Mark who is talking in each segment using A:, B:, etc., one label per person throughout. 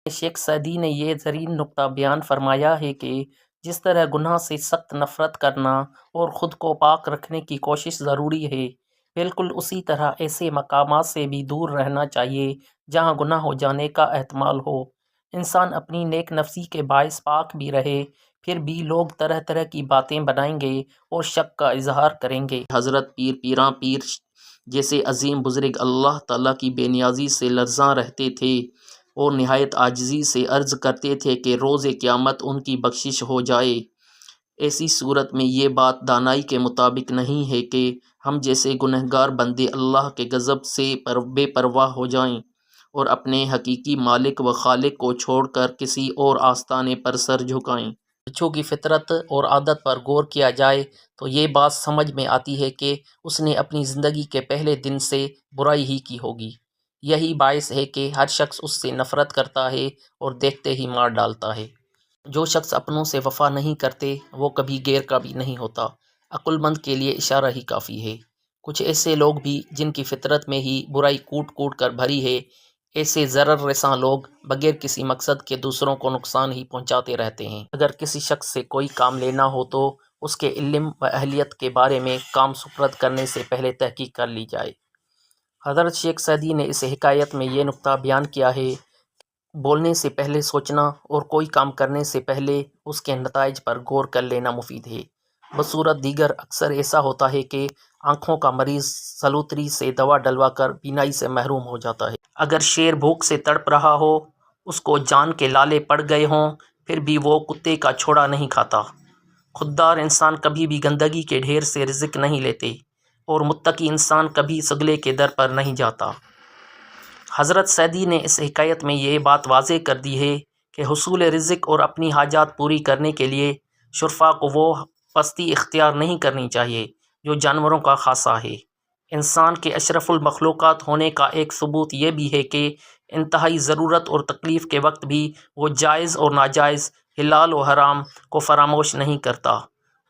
A: شیخ Saadi نے یہ زرین نکتہ بیان فرمایا ہے کہ جس طرح گناہ سے سخت نفرت کرنا اور خود کو پاک رکھنے کی کوشش ضروری ہے، بالکل اسی طرح ایسے مقامات سے بھی دور رہنا چاہیے جہاں گناہ ہو جانے کا احتمال ہو۔ انسان اپنی نیک نفسی کے باعث پاک بھی رہے، پھر بھی لوگ طرح طرح کی باتیں بنائیں گے اور شک کا اظہار کریں گے۔ حضرت پیراں پیر جیسے عظیم بزرگ اللہ تعالیٰ کی بے نیازی سے لرزاں رہتے تھے اور نہایت عاجزی سے عرض کرتے تھے کہ روز قیامت ان کی بخشش ہو جائے۔ ایسی صورت میں یہ بات دانائی کے مطابق نہیں ہے کہ ہم جیسے گنہگار بندے اللہ کے غضب سے بے پرواہ ہو جائیں اور اپنے حقیقی مالک و خالق کو چھوڑ کر کسی اور آستانے پر سر جھکائیں۔ بچوں کی فطرت اور عادت پر غور کیا جائے تو یہ بات سمجھ میں آتی ہے کہ اس نے اپنی زندگی کے پہلے دن سے برائی ہی کی ہوگی۔ یہی باعث ہے کہ ہر شخص اس سے نفرت کرتا ہے اور دیکھتے ہی مار ڈالتا ہے۔ جو شخص اپنوں سے وفا نہیں کرتے وہ کبھی غیر کا بھی نہیں ہوتا۔ عقل مند کے لیے اشارہ ہی کافی ہے۔ کچھ ایسے لوگ بھی جن کی فطرت میں ہی برائی کوٹ کوٹ کر بھری ہے، ایسے ضرر رساں لوگ بغیر کسی مقصد کے دوسروں کو نقصان ہی پہنچاتے رہتے ہیں۔ اگر کسی شخص سے کوئی کام لینا ہو تو اس کے علم و اہلیت کے بارے میں کام سپرد کرنے سے پہلے تحقیق کر لی جائے۔ حضرت شیخ سعدی نے اس حکایت میں یہ نکتہ بیان کیا ہے کہ بولنے سے پہلے سوچنا اور کوئی کام کرنے سے پہلے اس کے نتائج پر غور کر لینا مفید ہے۔ بصورت دیگر اکثر ایسا ہوتا ہے کہ آنکھوں کا مریض سلوتری سے دوا ڈلوا کر بینائی سے محروم ہو جاتا ہے۔ اگر شیر بھوک سے تڑپ رہا ہو، اس کو جان کے لالے پڑ گئے ہوں، پھر بھی وہ کتے کا چھوڑا نہیں کھاتا۔ خوددار انسان کبھی بھی گندگی کے ڈھیر سے رزق نہیں لیتے اور متقی انسان کبھی سگلے کے در پر نہیں جاتا۔ حضرت سعدی نے اس حکایت میں یہ بات واضح کر دی ہے کہ حصول رزق اور اپنی حاجات پوری کرنے کے لیے شرفا کو وہ پستی اختیار نہیں کرنی چاہیے جو جانوروں کا خاصہ ہے۔ انسان کے اشرف المخلوقات ہونے کا ایک ثبوت یہ بھی ہے کہ انتہائی ضرورت اور تکلیف کے وقت بھی وہ جائز اور ناجائز، حلال و حرام کو فراموش نہیں کرتا۔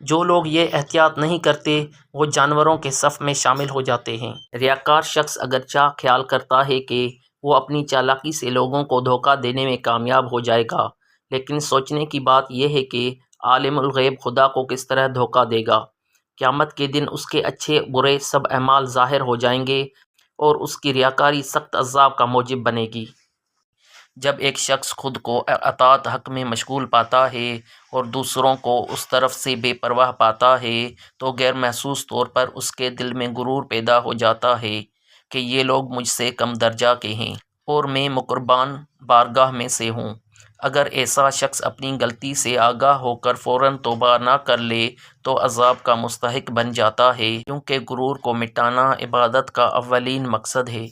A: جو لوگ یہ احتیاط نہیں کرتے وہ جانوروں کے صف میں شامل ہو جاتے ہیں۔ ریاکار شخص اگرچہ خیال کرتا ہے کہ وہ اپنی چالاکی سے لوگوں کو دھوکہ دینے میں کامیاب ہو جائے گا، لیکن سوچنے کی بات یہ ہے کہ عالم الغیب خدا کو کس طرح دھوکہ دے گا۔ قیامت کے دن اس کے اچھے برے سب اعمال ظاہر ہو جائیں گے اور اس کی ریاکاری سخت عذاب کا موجب بنے گی۔ جب ایک شخص خود کو اطاعت حق میں مشغول پاتا ہے اور دوسروں کو اس طرف سے بے پرواہ پاتا ہے تو غیر محسوس طور پر اس کے دل میں غرور پیدا ہو جاتا ہے کہ یہ لوگ مجھ سے کم درجہ کے ہیں اور میں مقربان بارگاہ میں سے ہوں۔ اگر ایسا شخص اپنی غلطی سے آگاہ ہو کر فوراً توبہ نہ کر لے تو عذاب کا مستحق بن جاتا ہے، کیونکہ غرور کو مٹانا عبادت کا اولین مقصد ہے۔